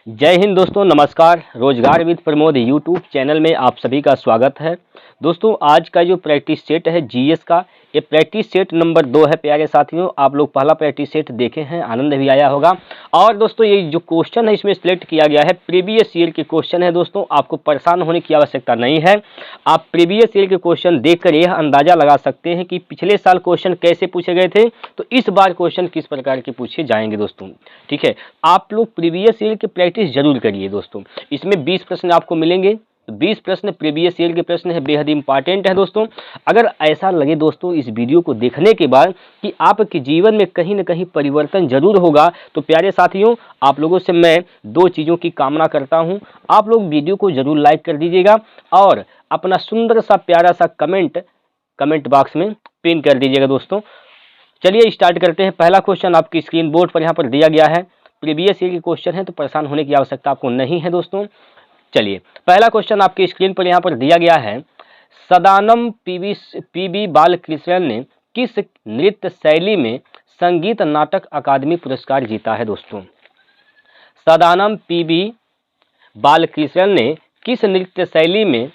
जय हिंद दोस्तों, नमस्कार। रोजगार विद प्रमोद यूट्यूब चैनल में आप सभी का स्वागत है। दोस्तों, आज का जो प्रैक्टिस सेट है जीएस का, ये प्रैक्टिस सेट नंबर 2 है। प्यारे साथियों, आप लोग पहला प्रैक्टिस सेट देखे हैं, आनंद भी आया होगा। और दोस्तों, ये जो क्वेश्चन है इसमें सिलेक्ट किया गया है प्रीवियस ईयर के क्वेश्चन है। दोस्तों, आपको परेशान होने की आवश्यकता नहीं है। आप प्रीवियस ईयर के क्वेश्चन देखकर यह अंदाजा लगा सकते हैं कि पिछले साल क्वेश्चन कैसे पूछे गए थे, तो इस बार क्वेश्चन किस प्रकार के पूछे जाएंगे दोस्तों। ठीक है, आप लोग प्रीवियस ईयर के प्रैक्टिस जरूर करिए दोस्तों। इसमें 20 प्रश्न आपको मिलेंगे। 20 प्रश्न प्रीवियस ईयर के प्रश्न है, बेहद इंपॉर्टेंट है दोस्तों। अगर ऐसा लगे दोस्तों इस वीडियो को देखने के बाद कि आपके जीवन में कहीं ना कहीं परिवर्तन जरूर होगा, तो प्यारे साथियों, आप लोगों से मैं 2 चीज़ों की कामना करता हूं। आप लोग वीडियो को जरूर लाइक कर दीजिएगा और अपना सुंदर सा प्यारा सा कमेंट बॉक्स में पिन कर दीजिएगा दोस्तों। चलिए स्टार्ट करते हैं। पहला क्वेश्चन आपकी स्क्रीन बोर्ड पर यहाँ पर दिया गया है। प्रीवियस ईयर के क्वेश्चन है, तो परेशान होने की आवश्यकता आपको नहीं है दोस्तों। चलिए, पहला क्वेश्चन आपकी स्क्रीन पर यहाँ पर दिया गया है। सदानम पीबी बालकृष्णन ने किस नृत्य शैली में संगीत नाटक अकादमी पुरस्कार जीता है दोस्तों? सदानम पीबी बालकृष्णन ने किस नृत्य शैली में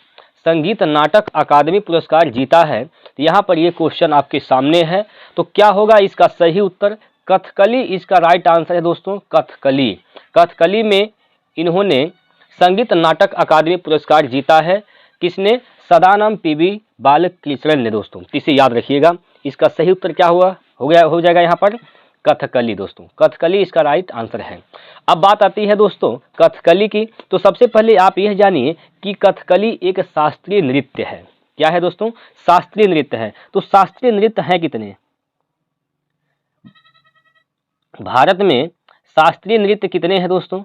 संगीत नाटक अकादमी पुरस्कार जीता है? यहाँ पर ये क्वेश्चन आपके सामने है। तो क्या होगा इसका सही उत्तर? कथकली इसका राइट आंसर है दोस्तों। कथकली में इन्होंने संगीत नाटक अकादमी पुरस्कार जीता है। किसने? सदानम पीबी बालकृष्णन ने दोस्तों। इसे याद रखिएगा। इसका सही उत्तर क्या हो जाएगा यहाँ पर? कथकली दोस्तों। कथकली इसका राइट आंसर है। अब बात आती है दोस्तों कथकली की। तो सबसे पहले आप यह जानिए कि कथकली एक शास्त्रीय नृत्य है। क्या है दोस्तों? शास्त्रीय नृत्य है। तो शास्त्रीय नृत्य है कितने? भारत में शास्त्रीय नृत्य कितने हैं दोस्तों?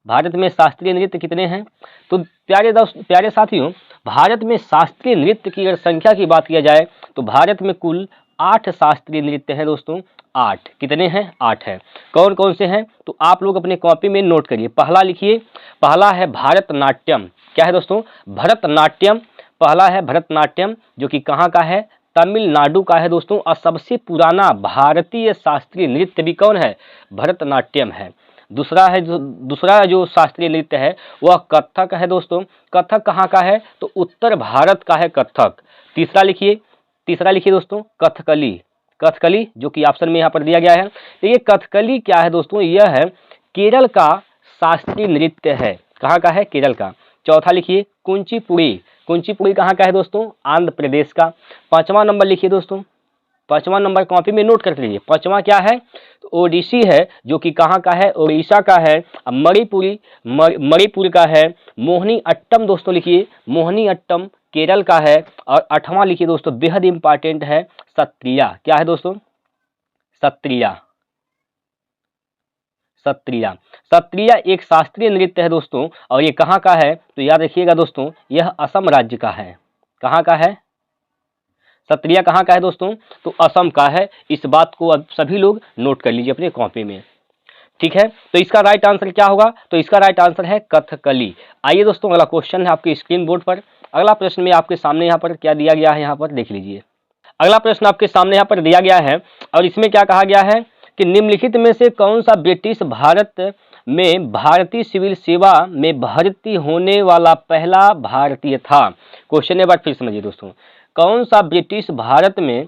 भारत में शास्त्रीय नृत्य कितने हैं? तो प्यारे साथियों, भारत में शास्त्रीय नृत्य की अगर संख्या की बात किया जाए तो भारत में कुल 8 शास्त्रीय नृत्य हैं दोस्तों। 8 कितने हैं? 8 है। कौन कौन से हैं? तो आप लोग अपने कॉपी में नोट करिए। पहला लिखिए, पहला है भरतनाट्यम। क्या है दोस्तों? भरतनाट्यम। पहला है भरतनाट्यम, जो कि कहाँ का है? तमिलनाडु का है दोस्तों। और सबसे पुराना भारतीय शास्त्रीय नृत्य भी कौन है? भरतनाट्यम है। दूसरा जो शास्त्रीय नृत्य है वह कथक है दोस्तों। कथक कहाँ का है? तो उत्तर भारत का है कथक। तीसरा लिखिए दोस्तों, कथकली जो कि ऑप्शन में यहाँ पर दिया गया है। तो ये कथकली क्या है दोस्तों? यह है केरल का शास्त्रीय नृत्य है। कहाँ का है? केरल का। चौथा लिखिए कुंचिपुड़ी कहाँ का है दोस्तों? आंध्र प्रदेश का। 5वां नंबर लिखिए दोस्तों। 5वां नंबर कॉपी में नोट कर लीजिए। 5वां क्या है? तो ओडिसी है, जो कि कहाँ का है? उड़ीसा का है। मणिपुर का है। मोहिनी अट्टम दोस्तों लिखिए, मोहिनी अट्टम केरल का है। और 8वां लिखिए दोस्तों, बेहद इंपॉर्टेंट है, सत्रिया। क्या है दोस्तों? सत्रिया एक शास्त्रीय नृत्य है दोस्तों। और ये कहाँ का है? तो याद रखिएगा दोस्तों, यह असम राज्य का है। कहाँ का है? सत्रिया कहाँ का है दोस्तों? तो असम का है। इस बात को अब सभी लोग नोट कर लीजिए अपने कॉपी में। ठीक है, तो इसका राइट आंसर क्या होगा? तो इसका राइट आंसर है कथकली। आइए दोस्तों, अगला क्वेश्चन है आपके स्क्रीन बोर्ड पर। अगला प्रश्न में आपके सामने यहाँ पर क्या दिया गया है, यहाँ पर देख लीजिए। अगला प्रश्न आपके सामने यहाँ पर दिया गया है और इसमें क्या कहा गया है कि निम्नलिखित में से कौन सा ब्रिटिश भारत में भारतीय सिविल सेवा में भर्ती होने वाला पहला भारतीय था? क्वेश्चन एक बार फिर समझिए दोस्तों। कौन सा ब्रिटिश भारत में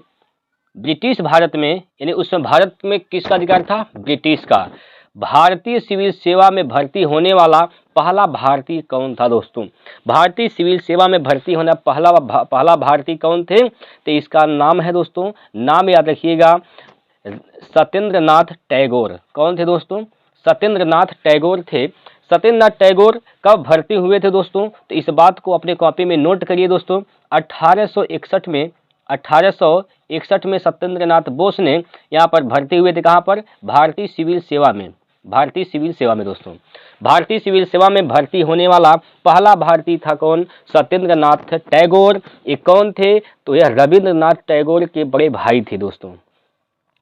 यानी उसमें भारत में किसका अधिकार था? ब्रिटिश का। भारतीय सिविल सेवा में भर्ती होने वाला पहला भारतीय कौन था दोस्तों? भारतीय सिविल सेवा में भर्ती होना पहला भारतीय कौन थे? तो इसका नाम है दोस्तों, नाम याद रखिएगा, सत्येंद्रनाथ टैगोर। कौन थे दोस्तों? सत्येंद्रनाथ टैगोर थे। सत्येंद्रनाथ टैगोर कब भर्ती हुए थे दोस्तों? तो इस बात को अपने कॉपी में नोट करिए दोस्तों। 1861 में सत्येंद्रनाथ बोस ने यहाँ पर भर्ती हुए थे। कहाँ पर? भारतीय सिविल सेवा में दोस्तों। भारतीय सिविल सेवा में भर्ती होने वाला पहला भारतीय था कौन? सत्येंद्रनाथ टैगोर। ये कौन थे? तो यह रविंद्रनाथ टैगोर के बड़े भाई थे दोस्तों।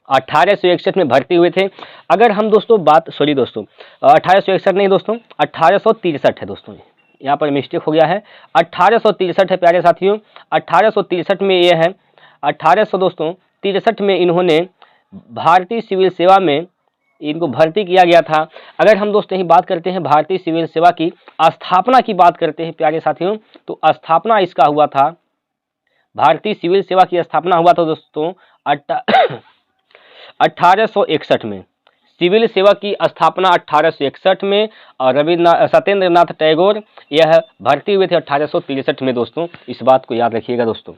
1861 में भर्ती हुए थे। अगर हम दोस्तों 1861 नहीं दोस्तों, 1863 है दोस्तों। यहाँ पर मिस्टेक हो गया है, 1863 है प्यारे साथियों। 1863 में ये है, 1863 में इन्होंने भारतीय सिविल सेवा में इनको भर्ती किया गया था। अगर हम दोस्तों यही बात करते हैं भारतीय सिविल सेवा की स्थापना की बात करते हैं प्यारे साथियों, तो स्थापना इसका हुआ था, भारतीय सिविल सेवा की स्थापना हुआ था दोस्तों 1861 में। सिविल सेवा की स्थापना 1861 में, और सत्येंद्र नाथ टैगोर यह भर्ती हुए थे 1863 में दोस्तों। इस बात को याद रखिएगा दोस्तों।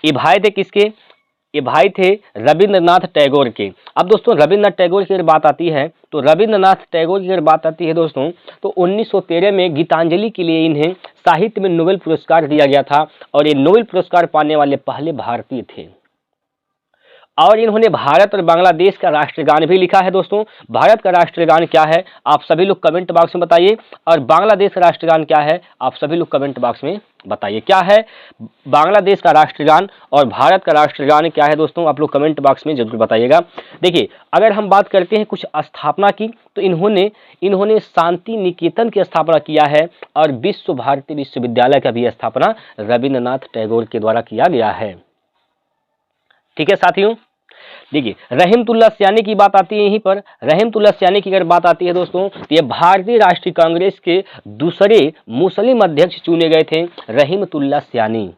ये भाई थे किसके? ये भाई थे रविंद्रनाथ टैगोर के। अब दोस्तों रविंद्रनाथ टैगोर की अगर बात आती है, तो रविंद्रनाथ टैगोर की अगर बात आती है दोस्तों, तो 1913 में गीतांजलि के लिए इन्हें साहित्य में नोबेल पुरस्कार दिया गया था, और ये नोबेल पुरस्कार पाने वाले पहले भारतीय थे। और इन्होंने भारत और बांग्लादेश का राष्ट्रगान भी लिखा है दोस्तों। भारत का राष्ट्रगान क्या है आप सभी लोग कमेंट बॉक्स में बताइए, और बांग्लादेश का राष्ट्रगान क्या है आप सभी लोग कमेंट बॉक्स में बताइए। क्या है बांग्लादेश का राष्ट्रगान और भारत का राष्ट्रगान क्या है दोस्तों, आप लोग कमेंट बॉक्स में जरूर बताइएगा। देखिए अगर हम बात करते हैं कुछ स्थापना की, तो इन्होंने शांति निकेतन की स्थापना किया है, और विश्व भारती विश्वविद्यालय का भी स्थापना रविंद्रनाथ टैगोर के द्वारा किया गया है। ठीक है साथियों। देखिए रहीमतुल्लाह सयानी की बात आती है, यहीं पर रहीमतुल्लाह सयानी की अगर बात आती है दोस्तों, तो ये भारतीय राष्ट्रीय कांग्रेस के दूसरे मुस्लिम अध्यक्ष चुने गए थे, रहीमतुल्लाह सयानी।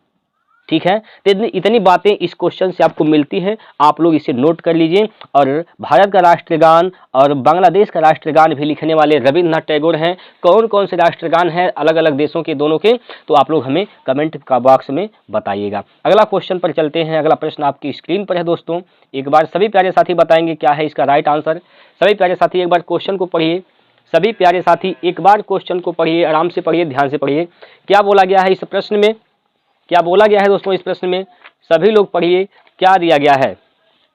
ठीक है, तो इतनी बातें इस क्वेश्चन से आपको मिलती हैं, आप लोग इसे नोट कर लीजिए। और भारत का राष्ट्रगान और बांग्लादेश का राष्ट्रगान भी लिखने वाले रविंद्रनाथ टैगोर हैं। कौन कौन से राष्ट्रगान हैं अलग अलग देशों के दोनों के, तो आप लोग हमें कमेंट का बॉक्स में बताइएगा। अगला क्वेश्चन पर चलते हैं। अगला प्रश्न आपकी स्क्रीन पर है दोस्तों। एक बार सभी प्यारे साथी बताएंगे क्या है इसका राइट आंसर। सभी प्यारे साथी एक बार क्वेश्चन को पढ़िए, सभी प्यारे साथी एक बार क्वेश्चन को पढ़िए, आराम से पढ़िए, ध्यान से पढ़िए। क्या बोला गया है इस प्रश्न में, क्या बोला गया है दोस्तों इस प्रश्न में, सभी लोग पढ़िए क्या दिया गया है।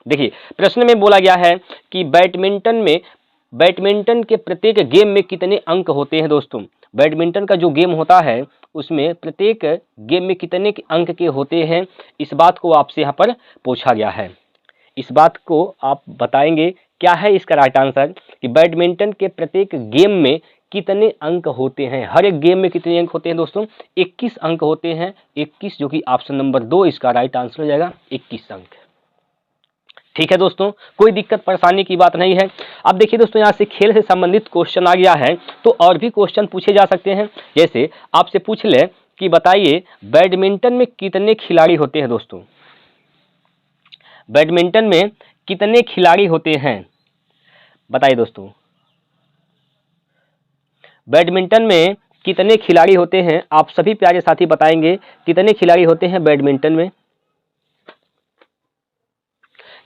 देखिए प्रश्न में बोला गया है कि बैडमिंटन के प्रत्येक गेम में कितने अंक होते हैं दोस्तों। बैडमिंटन का जो गेम होता है उसमें प्रत्येक गेम में कितने अंक के होते हैं, इस बात को आपसे यहाँ पर पूछा गया है। इस बात को आप बताएंगे क्या है इसका राइट आंसर, कि बैडमिंटन के प्रत्येक गेम में कितने अंक होते हैं। हर एक गेम में कितने अंक होते हैं दोस्तों, 21 अंक होते हैं। 21 जो कि ऑप्शन नंबर 2 इसका राइट आंसर हो जाएगा, 21 अंक। ठीक है दोस्तों, कोई दिक्कत परेशानी की बात नहीं है। अब देखिए दोस्तों यहाँ से खेल से संबंधित क्वेश्चन आ गया है, तो और भी क्वेश्चन पूछे जा सकते हैं। जैसे आपसे पूछ ले कि बताइए बैडमिंटन में कितने खिलाड़ी होते हैं दोस्तों, बैडमिंटन में कितने खिलाड़ी होते हैं, बताइए दोस्तों बैडमिंटन में कितने खिलाड़ी होते हैं। आप सभी प्यारे साथी बताएंगे कितने खिलाड़ी होते हैं बैडमिंटन में।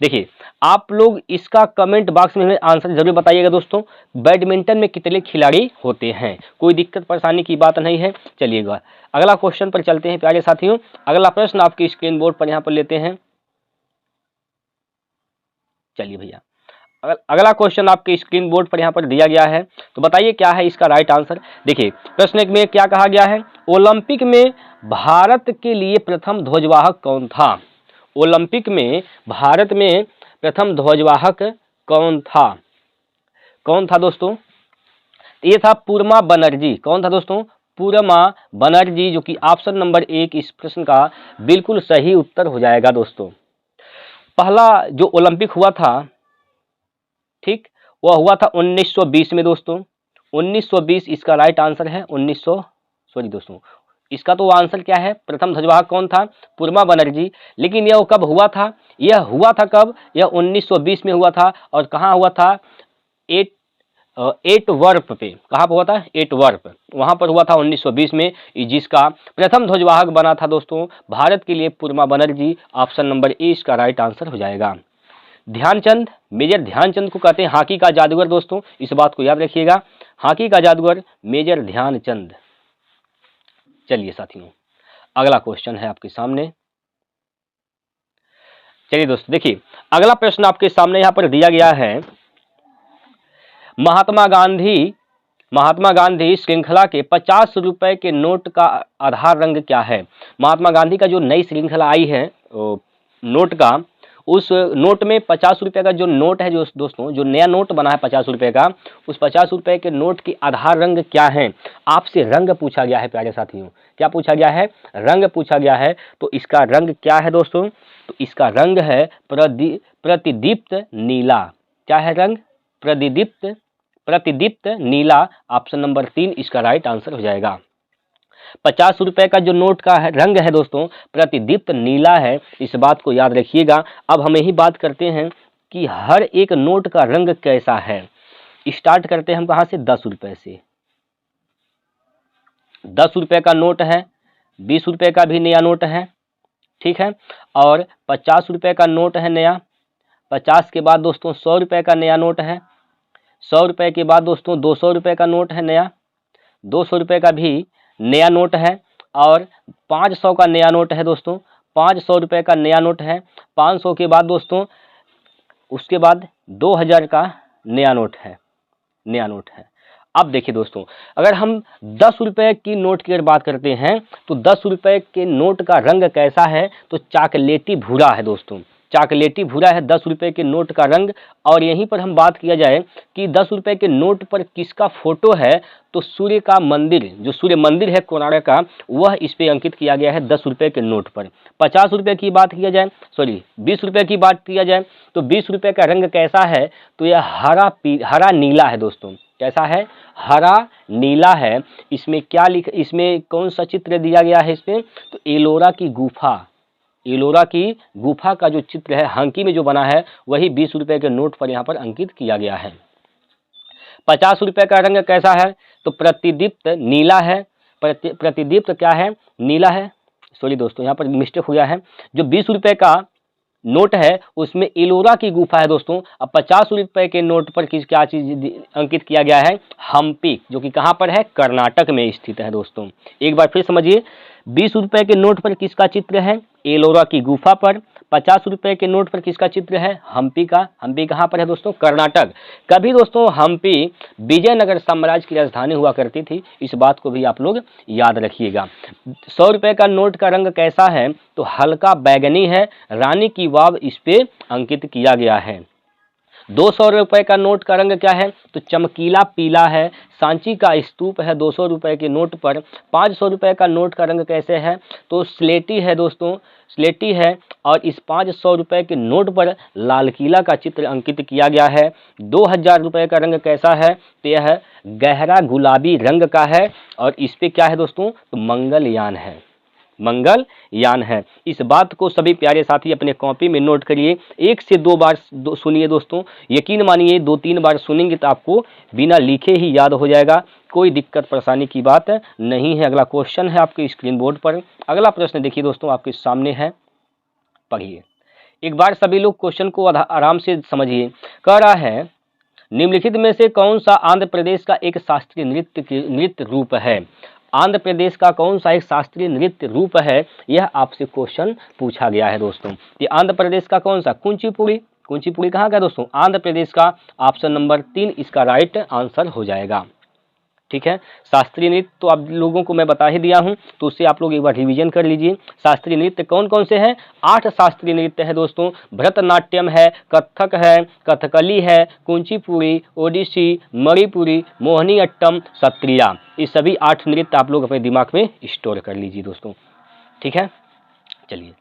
देखिए आप लोग इसका कमेंट बॉक्स में आंसर जरूर बताइएगा दोस्तों, बैडमिंटन में कितने खिलाड़ी होते हैं। कोई दिक्कत परेशानी की बात नहीं है। चलिएगा अगला क्वेश्चन पर चलते हैं प्यारे साथियों। अगला प्रश्न आपकी स्क्रीन बोर्ड पर यहाँ पर लेते हैं। चलिए भैया अगला क्वेश्चन आपके स्क्रीन बोर्ड पर यहाँ पर दिया गया है, तो बताइए क्या है इसका राइट आंसर। देखिए प्रश्न में क्या कहा गया है, ओलंपिक में भारत के लिए प्रथम ध्वजवाहक कौन था। ओलंपिक में भारत में प्रथम ध्वजवाहक कौन था, कौन था दोस्तों, ये था पूर्मा बनर्जी। कौन था दोस्तों, पूर्मा बनर्जी, जो कि ऑप्शन नंबर 1 इस प्रश्न का बिल्कुल सही उत्तर हो जाएगा दोस्तों। पहला जो ओलंपिक हुआ था, ठीक, वह हुआ था 1920 में दोस्तों। 1920 इसका राइट आंसर है। दोस्तों इसका तो आंसर क्या है, प्रथम ध्वजवाहक कौन था, पूर्मा बनर्जी। लेकिन यह कब हुआ था, यह हुआ था कब, यह 1920 में हुआ था। और कहाँ हुआ था, एट वर्प पे, कहाँ पर हुआ था, एट वर्प, वहां पर हुआ था 1920 में, जिसका प्रथम ध्वजवाहक बना था दोस्तों भारत के लिए पूर्मा बनर्जी। ऑप्शन नंबर ए इसका राइट आंसर हो जाएगा। ध्यानचंद, मेजर ध्यानचंद को कहते हैं हॉकी का जादूगर दोस्तों, इस बात को याद रखिएगा, हॉकी का जादूगर मेजर ध्यानचंद। चलिए साथियों अगला क्वेश्चन है आपके सामने। चलिए दोस्तों देखिए अगला प्रश्न आपके सामने यहां पर दिया गया है, महात्मा गांधी श्रृंखला के 50 रुपए के नोट का आधार रंग क्या है। महात्मा गांधी का जो नई श्रृंखला आई है नोट का, उस नोट में 50 रुपए का जो नोट है, जो दोस्तों जो नया नोट बना है 50 रुपए का, उस 50 रुपए के नोट के आधार रंग क्या है। आपसे रंग पूछा गया है प्यारे साथियों, क्या पूछा गया है, रंग पूछा गया है। तो इसका रंग क्या है दोस्तों, तो इसका रंग है प्रतिदीप्त नीला। क्या है रंग? प्रतिदीप्त, प्रतिदीप्त नीला, ऑप्शन नंबर 3 इसका राइट आंसर हो जाएगा। 50 रुपए का जो नोट का रंग है दोस्तों प्रतिदीप्त नीला है, इस बात को याद रखिएगा। अब हम यही बात करते हैं कि हर एक नोट का रंग कैसा है। स्टार्ट करते हैं हम कहाँ से? 10 रुपए से। 10 रुपए का नोट है, 20 रुपए का भी नया नोट है, ठीक है, और 50 रुपए का नोट है नया। 50 के बाद दोस्तों 100 रुपए का नया नोट है। 100 रुपए के बाद दोस्तों 200 रुपए का नोट है नया। 200 रुपए का भी नया नोट है, और 500 का नया नोट है दोस्तों। 500 रुपए का नया नोट है। 500 के बाद दोस्तों उसके बाद 2000 का नया नोट है, नया नोट है। अब देखिए दोस्तों, अगर हम 10 रुपए की नोट की अगर बात करते हैं तो 10 रुपए के नोट का रंग कैसा है? तो चॉकलेटी भूरा है दोस्तों, चॉकलेटी भूरा है 10 रुपए के नोट का रंग। और यहीं पर हम बात किया जाए कि 10 रुपए के नोट पर किसका फोटो है, तो सूर्य का मंदिर, जो सूर्य मंदिर है कोणार्क का, वह इस पे अंकित किया गया है 10 रुपए के नोट पर। 50 रुपए की बात किया जाए, 20 रुपए की बात किया जाए तो 20 रुपए का रंग कैसा है? तो यह हरा नीला है दोस्तों। कैसा है? हरा नीला है। इसमें क्या इसमें कौन सा चित्र दिया गया है इसमें? तो एलोरा की गुफा, एलोरा की गुफा का जो चित्र है हांकी में जो बना है वही 20 रुपए के नोट पर यहाँ पर अंकित किया गया है। 50 रुपए का रंग कैसा है? तो प्रतिदीप्त नीला है। प्रतिदीप्त क्या है? नीला है। सॉरी दोस्तों, यहाँ पर मिस्टेक हो गया है। जो 20 रुपए का नोट है उसमें एलोरा की गुफा है दोस्तों। अब 50 रुपए के नोट पर क्या चीज अंकित किया गया है? हम्पी, जो कि कहाँ पर है? कर्नाटक में स्थित है दोस्तों। एक बार फिर समझिए, 20 रुपए के नोट पर किसका चित्र है? एलोरा की गुफा पर। 50 रुपए के नोट पर किसका चित्र है? हम्पी का। हम्पी कहाँ पर है दोस्तों? कर्नाटक। कभी दोस्तों हम्पी विजयनगर साम्राज्य की राजधानी हुआ करती थी, इस बात को भी आप लोग याद रखिएगा। 100 रुपए का नोट का रंग कैसा है? तो हल्का बैगनी है, रानी की वाव इस पे अंकित किया गया है। 200 रुपए का नोट का रंग क्या है? तो चमकीला पीला है, सांची का स्तूप है 200 रुपए के नोट पर। 500 रुपए का नोट का रंग कैसे है? तो स्लेटी है दोस्तों, स्लेटी है, और इस 500 रुपए के नोट पर लाल किला का चित्र अंकित किया गया है। 2000 रुपए का रंग कैसा है? तो यह गहरा गुलाबी रंग का है, और इस पे क्या है दोस्तों? तो मंगलयान है, मंगलयान है। इस बात को सभी प्यारे साथी अपने कॉपी में नोट करिए। 1 से 2 बार सुनिए दोस्तों, यकीन मानिए 2-3 बार सुनेंगे तो आपको बिना लिखे ही याद हो जाएगा, कोई दिक्कत परेशानी की बात नहीं है। अगला क्वेश्चन है आपके स्क्रीन बोर्ड पर। अगला प्रश्न देखिए दोस्तों, आपके सामने है, पढ़िए एक बार सभी लोग क्वेश्चन को आराम से समझिए। कह रहा है निम्नलिखित में से कौन सा आंध्र प्रदेश का एक शास्त्रीय नृत्य रूप है? आंध्र प्रदेश का कौन सा एक शास्त्रीय नृत्य रूप है, यह आपसे क्वेश्चन पूछा गया है दोस्तों। ये आंध्र प्रदेश का कौन सा? कुचिपुड़ी। कुचिपुड़ी कहाँ का दोस्तों? आंध्र प्रदेश का। ऑप्शन नंबर 3 इसका राइट आंसर हो जाएगा, ठीक है। शास्त्रीय नृत्य तो आप लोगों को मैं बता ही दिया हूं, तो उससे आप लोग एक बार रिवीजन कर लीजिए। शास्त्रीय नृत्य कौन कौन से हैं? 8 शास्त्रीय नृत्य है दोस्तों। भरतनाट्यम है, कथक है, कथकली है, कुचिपुड़ी, ओडिसी, मणिपुरी, मोहिनी अट्टम, सत्रिया। ये सभी 8 नृत्य आप लोग अपने दिमाग में स्टोर कर लीजिए दोस्तों, ठीक है। चलिए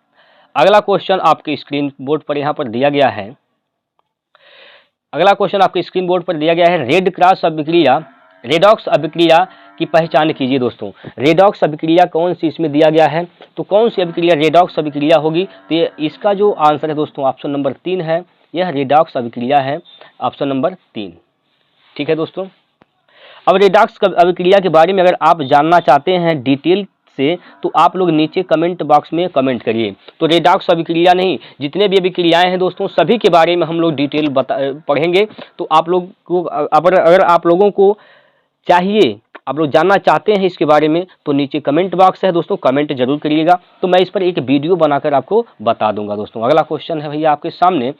अगला क्वेश्चन आपके स्क्रीन बोर्ड पर यहाँ पर दिया गया है। अगला क्वेश्चन आपके स्क्रीन बोर्ड पर दिया गया है, रेड क्रॉस अभिक्रिया, रेडॉक्स अभिक्रिया की पहचान कीजिए दोस्तों। रेडॉक्स अभिक्रिया कौन सी इसमें दिया गया है? तो कौन सी अभिक्रिया रेडॉक्स अभिक्रिया होगी? तो इसका जो आंसर है दोस्तों ऑप्शन नंबर 3 है, यह रेडॉक्स अभिक्रिया है, ऑप्शन नंबर 3, ठीक है दोस्तों। अब रेडॉक्स अभिक्रिया के बारे में अगर आप जानना चाहते हैं डिटेल से, तो आप लोग नीचे कमेंट बॉक्स में कमेंट करिए। तो रेडॉक्स अभिक्रिया नहीं, जितने भी अभिक्रियाएं हैं दोस्तों सभी के बारे में हम लोग डिटेल पढ़ेंगे। तो आप लोग को अगर आप लोगों को चाहिए, आप लोग जानना चाहते हैं इसके बारे में, तो नीचे कमेंट बॉक्स है दोस्तों, कमेंट जरूर करिएगा, तो मैं इस पर एक वीडियो बनाकर आपको बता दूंगा दोस्तों। अगला क्वेश्चन है भैया आपके सामने,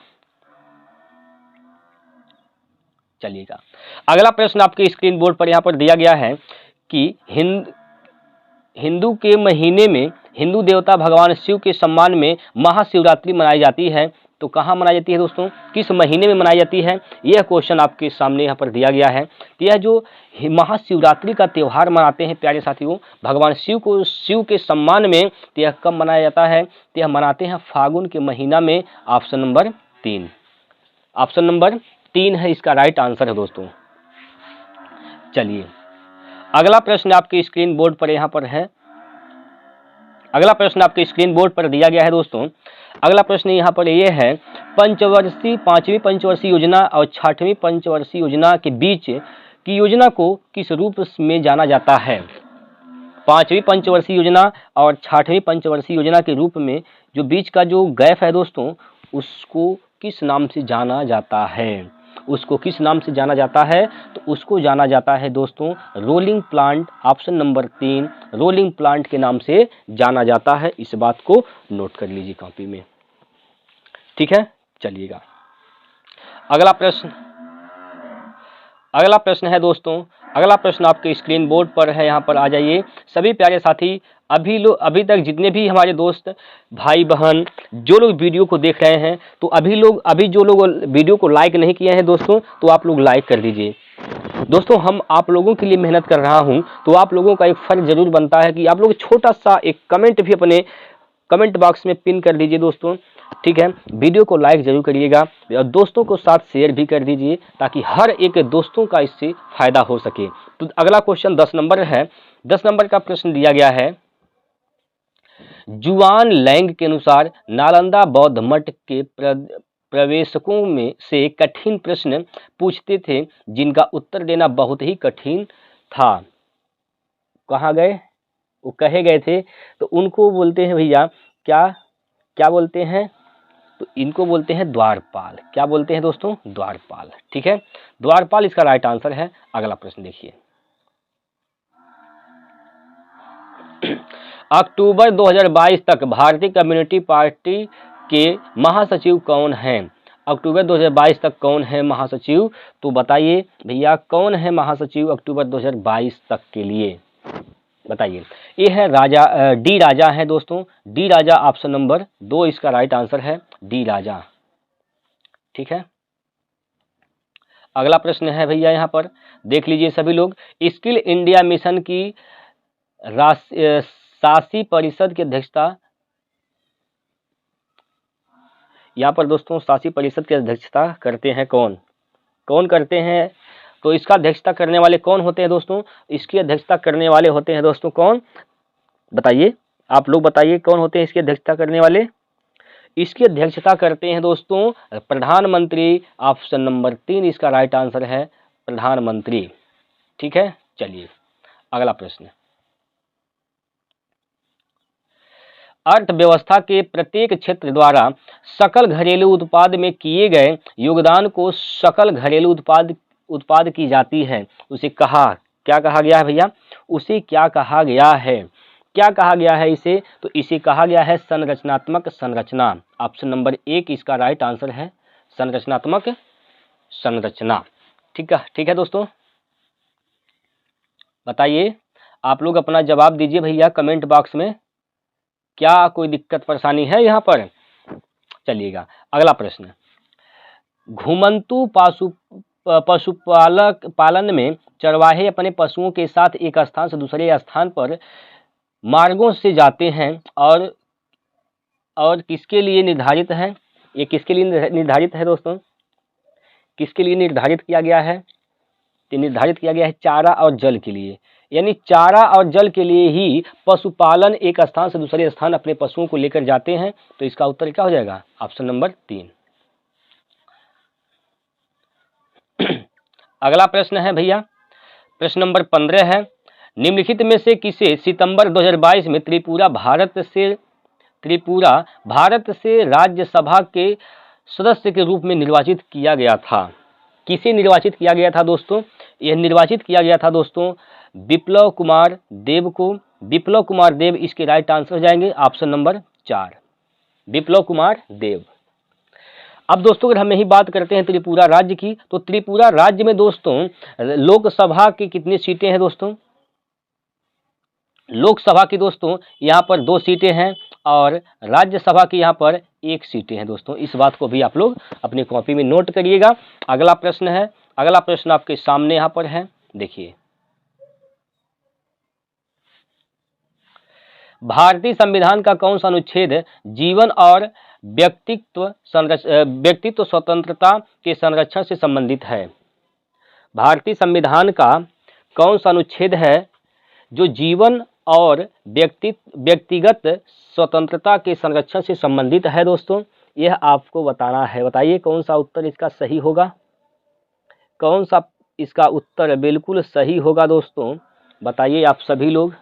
चलिएगा। अगला प्रश्न आपके स्क्रीन बोर्ड पर यहाँ पर दिया गया है कि हिंदू के महीने में हिंदू देवता भगवान शिव के सम्मान में महाशिवरात्रि मनाई जाती है, तो कहाँ मनाई जाती है दोस्तों? किस महीने में मनाई जाती है? यह क्वेश्चन आपके सामने यहाँ पर दिया गया है। तो यह जो महाशिवरात्रि का त्यौहार मनाते हैं प्यारे साथियों भगवान शिव के सम्मान में, तो यह कब मनाया जाता है? तो यह मनाते हैं फागुन के महीना में, ऑप्शन नंबर 3, ऑप्शन नंबर 3 है इसका राइट आंसर है दोस्तों। चलिए अगला प्रश्न आपके स्क्रीन बोर्ड पर यहाँ पर है, अगला प्रश्न आपके स्क्रीन बोर्ड पर दिया गया है दोस्तों। अगला प्रश्न यहाँ पर ये है, पंचवर्षीय 5वीं पंचवर्षीय योजना और 6वीं पंचवर्षीय योजना के बीच की योजना को किस रूप में जाना जाता है? 5वीं पंचवर्षीय योजना और 6वीं पंचवर्षीय योजना के रूप में जो बीच का जो गैप है दोस्तों, उसको किस नाम से जाना जाता है? उसको किस नाम से जाना जाता है? तो उसको जाना जाता है दोस्तों rolling plant. Option number 3 rolling plant के नाम से जाना जाता है। इस बात को नोट कर लीजिए कॉपी में, ठीक है। चलिएगा अगला प्रश्न है दोस्तों, अगला प्रश्न आपके स्क्रीन बोर्ड पर है, यहाँ पर आ जाइए। सभी प्यारे साथी, अभी तक जितने भी हमारे दोस्त भाई बहन जो लोग वीडियो को देख रहे हैं, तो अभी जो लोग वीडियो को लाइक नहीं किए हैं दोस्तों, तो आप लोग लाइक कर दीजिए। दोस्तों हम आप लोगों के लिए मेहनत कर रहा हूं, तो आप लोगों का एक फर्ज जरूर बनता है कि आप लोग छोटा सा एक कमेंट भी अपने कमेंट बॉक्स में पिन कर दीजिए दोस्तों, ठीक है। वीडियो को लाइक जरूर करिएगा और दोस्तों को साथ शेयर भी कर दीजिए, ताकि हर एक दोस्तों का इससे फायदा हो सके। तो अगला क्वेश्चन 10 नंबर है। 10 नंबर का प्रश्न दिया गया है, जुआन लैंग के अनुसार नालंदा बौद्ध मठ के प्रवेशकों में से कठिन प्रश्न पूछते थे जिनका उत्तर देना बहुत ही कठिन था। कहाँ गए? वो कहे गए थे, तो उनको बोलते हैं भैया क्या बोलते हैं? तो इनको बोलते हैं द्वारपाल। क्या बोलते हैं दोस्तों? द्वारपाल, ठीक है। द्वारपाल इसका राइट आंसर है। अगला प्रश्न देखिए, अक्टूबर 2022 तक भारतीय कम्युनिस्ट पार्टी के महासचिव कौन हैं? अक्टूबर 2022 तक कौन है महासचिव? तो बताइए भैया कौन है महासचिव अक्टूबर 2022 तक के लिए? बताइए। ये है डी राजा है दोस्तों। डी राजा ऑप्शन नंबर 2 इसका राइट आंसर है, डी राजा, ठीक है। अगला प्रश्न है भैया, यहाँ पर देख लीजिए सभी लोग, स्किल इंडिया मिशन की शासी परिषद की अध्यक्षता, यहाँ पर दोस्तों शासी परिषद की अध्यक्षता करते हैं कौन करते हैं? तो इसका अध्यक्षता करने वाले कौन होते हैं दोस्तों? इसकी अध्यक्षता करने वाले होते हैं दोस्तों कौन? बताइए, आप लोग बताइए कौन होते हैं इसकी अध्यक्षता करने वाले? इसकी अध्यक्षता करते हैं दोस्तों प्रधानमंत्री। ऑप्शन नंबर 3 इसका राइट आंसर है, प्रधानमंत्री, ठीक है। चलिए अगला प्रश्न, अर्थव्यवस्था के प्रत्येक क्षेत्र द्वारा सकल घरेलू उत्पाद में किए गए योगदान को सकल घरेलू उत्पाद की जाती है। उसे क्या कहा गया है भैया? उसे क्या कहा गया है? क्या कहा गया है इसे? तो इसे कहा गया है संरचनात्मक संरचना। ऑप्शन नंबर 1 इसका राइट आंसर है, संरचनात्मक संरचना, ठीक है दोस्तों। बताइए, आप लोग अपना जवाब दीजिए भैया कमेंट बॉक्स में। क्या कोई दिक्कत परेशानी है यहाँ पर? चलिएगा अगला प्रश्न, घुमंतु पालन में चरवाहे अपने पशुओं के साथ एक स्थान से दूसरे स्थान पर मार्गों से जाते हैं और किसके लिए निर्धारित है? ये किसके लिए निर्धारित है दोस्तों? किसके लिए निर्धारित किया गया है? तो निर्धारित किया गया है चारा और जल के लिए, यानी चारा और जल के लिए ही पशुपालन एक स्थान से दूसरे स्थान अपने पशुओं को लेकर जाते हैं। तो इसका उत्तर क्या हो जाएगा? Option number 3। अगला प्रश्न है भैया, प्रश्न नंबर 15 है, निम्नलिखित में से किसे सितंबर 2022 में त्रिपुरा भारत से राज्यसभा के सदस्य के रूप में निर्वाचित किया गया था? किसे निर्वाचित किया गया था दोस्तों? यह निर्वाचित किया गया था दोस्तों विप्लव कुमार देव को। विप्लव कुमार देव इसके राइट आंसर हो जाएंगे, ऑप्शन नंबर 4, विप्लव कुमार देव। अब दोस्तों अगर हम यही बात करते हैं त्रिपुरा राज्य की, तो त्रिपुरा राज्य में दोस्तों लोकसभा की कितनी सीटें हैं दोस्तों? लोकसभा की दोस्तों यहाँ पर 2 सीटें हैं और राज्यसभा की यहाँ पर 1 सीटें हैं दोस्तों। इस बात को भी आप लोग अपनी कॉपी में नोट करिएगा। अगला प्रश्न है, अगला प्रश्न आपके सामने यहाँ पर है, देखिए, भारतीय संविधान का कौन सा अनुच्छेद जीवन और व्यक्तित्व स्वतंत्रता के संरक्षण से संबंधित है? भारतीय संविधान का कौन सा अनुच्छेद है जो जीवन और व्यक्तिगत स्वतंत्रता के संरक्षण से संबंधित है दोस्तों? यह आपको बताना है। बताइए कौन सा उत्तर इसका सही होगा, कौन सा इसका उत्तर बिल्कुल सही होगा दोस्तों, बताइए आप सभी लोग।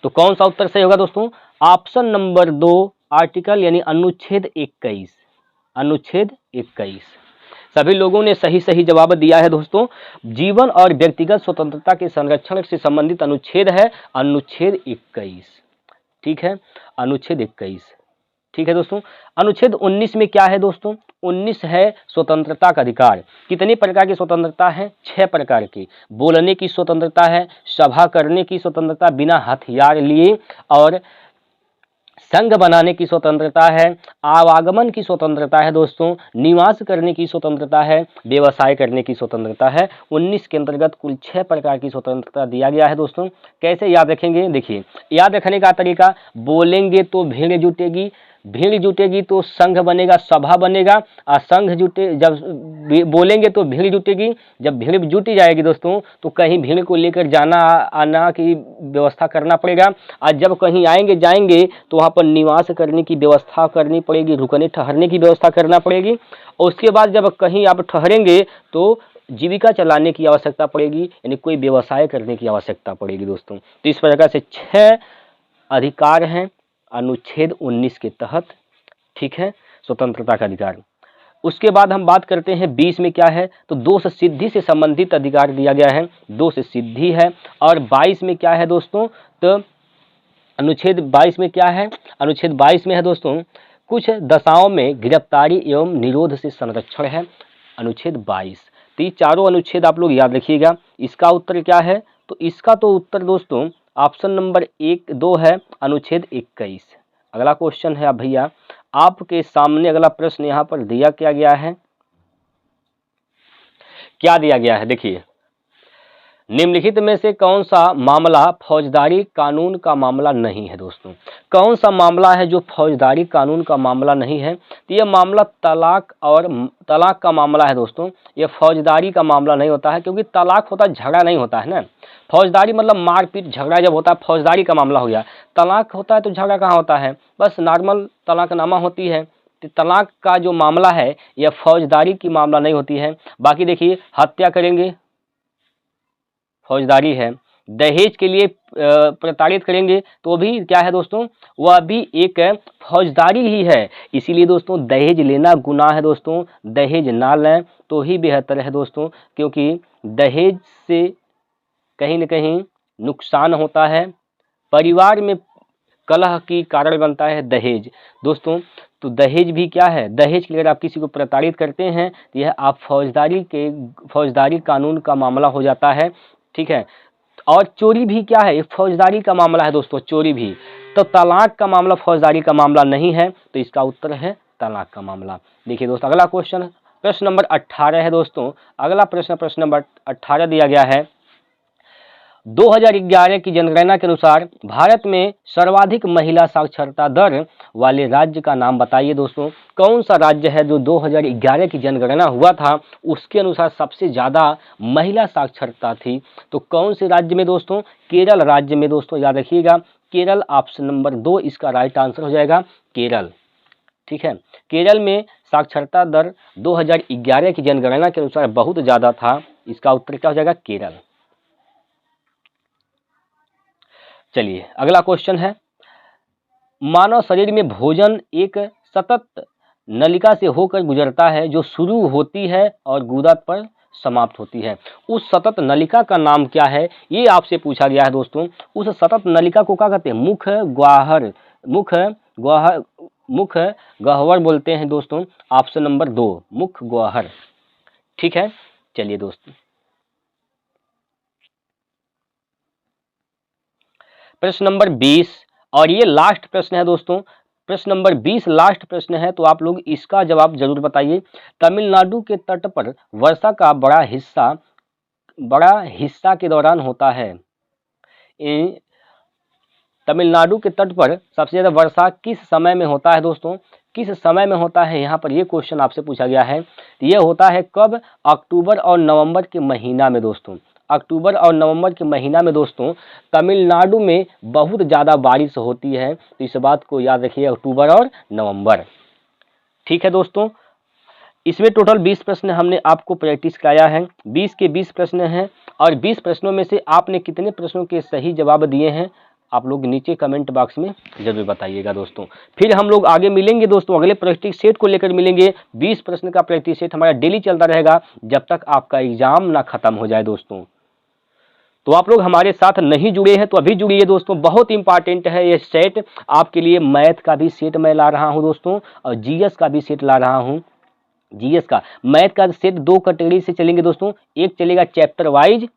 तो कौन सा उत्तर सही होगा दोस्तों? ऑप्शन नंबर 2 आर्टिकल यानी अनुच्छेद 21। अनुच्छेद 21। सभी लोगों ने सही सही जवाब दिया है दोस्तों। जीवन और व्यक्तिगत स्वतंत्रता के संरक्षण से संबंधित अनुच्छेद है अनुच्छेद 21। ठीक है, अनुच्छेद 21। ठीक है दोस्तों। अनुच्छेद 19 में क्या है दोस्तों? 19 है स्वतंत्रता का अधिकार। कितने प्रकार की स्वतंत्रता है? 6 प्रकार की। बोलने की स्वतंत्रता है, सभा करने की स्वतंत्रता बिना हथियार लिए, और संघ बनाने की स्वतंत्रता है, आवागमन की स्वतंत्रता है दोस्तों, निवास करने की स्वतंत्रता है, व्यवसाय करने की स्वतंत्रता है। 19 के अंतर्गत कुल 6 प्रकार की स्वतंत्रता दिया गया है दोस्तों। कैसे याद रखेंगे? देखिए, याद रखने का तरीका, बोलेंगे तो भीड़ जुटेगी, भीड़ जुटेगी तो संघ बनेगा, सभा बनेगा, और संघ जुटे जब बोलेंगे तो भीड़ जुटेगी, जब भीड़ जुटी जाएगी दोस्तों तो कहीं भीड़ को लेकर जाना आना की व्यवस्था करना पड़ेगा, और जब कहीं आएंगे जाएंगे तो वहाँ पर निवास करने की व्यवस्था करनी पड़ेगी, रुकने ठहरने की व्यवस्था करना पड़ेगी, और उसके बाद जब कहीं आप ठहरेंगे तो जीविका चलाने की आवश्यकता पड़ेगी, यानी कोई व्यवसाय करने की आवश्यकता पड़ेगी दोस्तों। तो इस प्रकार से 6 अधिकार हैं अनुच्छेद 19 के तहत। ठीक है, स्वतंत्रता का अधिकार। उसके बाद हम बात करते हैं 20 में क्या है, तो दोष सिद्धि से संबंधित अधिकार दिया गया है, दोष सिद्धि है। और 22 में क्या है दोस्तों? तो अनुच्छेद 22 में क्या है? अनुच्छेद 22 में है दोस्तों, कुछ दशाओं में गिरफ्तारी एवं निरोध से संरक्षण है, अनुच्छेद 22। तो ये चारों अनुच्छेद आप लोग याद रखिएगा। इसका उत्तर क्या है? तो इसका तो उत्तर दोस्तों ऑप्शन नंबर 1-2 है, अनुच्छेद 21। अगला क्वेश्चन है अब भैया आपके सामने, अगला प्रश्न यहाँ पर दिया क्या गया है, क्या दिया गया है? देखिए, निम्नलिखित में से कौन सा मामला फौजदारी कानून का मामला नहीं है दोस्तों? कौन सा मामला है जो फौजदारी कानून का मामला नहीं है? तो यह मामला तलाक का मामला है दोस्तों। यह फौजदारी का मामला नहीं होता है, क्योंकि तलाक होता झगड़ा नहीं होता है ना। फौजदारी मतलब मारपीट झगड़ा जब होता है फौजदारी का मामला हो गया। तलाक होता है तो झगड़ा कहाँ होता है, बस नॉर्मल तलाकनामा होती है। तो तलाक का जो मामला है यह फौजदारी की मामला नहीं होती है। बाकी देखिए, हत्या करेंगे फौजदारी है, दहेज के लिए प्रताड़ित करेंगे तो भी क्या है दोस्तों, वह भी एक फौजदारी ही है। इसीलिए दोस्तों दहेज लेना गुनाह है दोस्तों, दहेज ना लें तो ही बेहतर है दोस्तों, क्योंकि दहेज से कहीं न कहीं नुकसान होता है, परिवार में कलह की कारण बनता है दहेज दोस्तों। तो दहेज भी क्या है, दहेज के लिए अगर आप किसी को प्रताड़ित करते हैं तो यह आप फौजदारी कानून का मामला हो जाता है। ठीक है, और चोरी भी क्या है, ये फौजदारी का मामला है दोस्तों, चोरी भी। तो तलाक का मामला फौजदारी का मामला नहीं है, तो इसका उत्तर है तलाक का मामला। देखिए दोस्तों, अगला क्वेश्चन प्रश्न नंबर 18 है दोस्तों। अगला प्रश्न नंबर 18 दिया गया है, 2011 की जनगणना के अनुसार भारत में सर्वाधिक महिला साक्षरता दर वाले राज्य का नाम बताइए दोस्तों। कौन सा राज्य है जो 2011 की जनगणना हुआ था उसके अनुसार सबसे ज़्यादा महिला साक्षरता थी? तो कौन से राज्य में दोस्तों? केरल राज्य में दोस्तों, याद रखिएगा, केरल ऑप्शन नंबर 2 इसका राइट आंसर हो जाएगा, केरल। ठीक है, केरल में साक्षरता दर 2011 की जनगणना के अनुसार बहुत ज़्यादा था, इसका उत्तर क्या हो जाएगा? केरल। चलिए अगला क्वेश्चन है, मानव शरीर में भोजन एक सतत नलिका से होकर गुजरता है जो शुरू होती है और गुदा पर समाप्त होती है। उस सतत नलिका का नाम क्या है, ये आपसे पूछा गया है दोस्तों। उस सतत नलिका को क्या कहते हैं? मुख गह्वर बोलते हैं दोस्तों, ऑप्शन नंबर 2 मुख गह्वर। ठीक है, चलिए दोस्तों प्रश्न नंबर 20 और ये लास्ट प्रश्न है दोस्तों। प्रश्न नंबर 20 लास्ट प्रश्न है, तो आप लोग इसका जवाब जरूर बताइए। तमिलनाडु के तट पर वर्षा का बड़ा हिस्सा के दौरान होता है। तमिलनाडु के तट पर सबसे ज़्यादा वर्षा किस समय में होता है दोस्तों? किस समय में होता है, यहाँ पर ये क्वेश्चन आपसे पूछा गया है। तो ये होता है कब? अक्टूबर और नवंबर के महीना में दोस्तों। अक्टूबर और नवंबर के महीना में दोस्तों तमिलनाडु में बहुत ज़्यादा बारिश होती है, तो इस बात को याद रखिए, अक्टूबर और नवंबर। ठीक है दोस्तों, इसमें टोटल 20 प्रश्न हमने आपको प्रैक्टिस कराया है। 20 के 20 प्रश्न हैं और 20 प्रश्नों में से आपने कितने प्रश्नों के सही जवाब दिए हैं आप लोग नीचे कमेंट बॉक्स में जरूर बताइएगा दोस्तों। फिर हम लोग आगे मिलेंगे दोस्तों, अगले प्रैक्टिस सेट को लेकर मिलेंगे। 20 प्रश्न का प्रैक्टिस सेट हमारा डेली चलता रहेगा जब तक आपका एग्जाम ना खत्म हो जाए दोस्तों। तो आप लोग हमारे साथ नहीं जुड़े हैं तो अभी जुड़िए दोस्तों, बहुत इंपॉर्टेंट है ये सेट आपके लिए। मैथ का भी सेट मैं ला रहा हूँ दोस्तों और जीएस का भी सेट ला रहा हूँ। जीएस का, मैथ का सेट 2 कैटेगरी से चलेंगे दोस्तों, एक चलेगा चैप्टर वाइज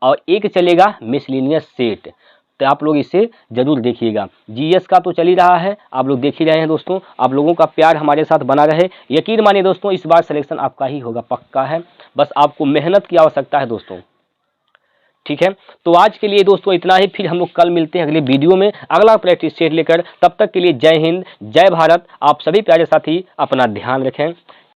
और एक चलेगा मिसलेनियस सेट। तो आप लोग इसे जरूर देखिएगा। जीएस का तो चल ही रहा है, आप लोग देख ही रहे हैं दोस्तों। आप लोगों का प्यार हमारे साथ बना रहे, यकीन मानिए दोस्तों इस बार सिलेक्शन आपका ही होगा, पक्का है। बस आपको मेहनत की आवश्यकता है दोस्तों। ठीक है, तो आज के लिए दोस्तों इतना ही। फिर हम लोग कल मिलते हैं अगले वीडियो में अगला प्रैक्टिस सेट लेकर। तब तक के लिए जय हिंद, जय भारत। आप सभी प्यारे साथी अपना ध्यान रखें।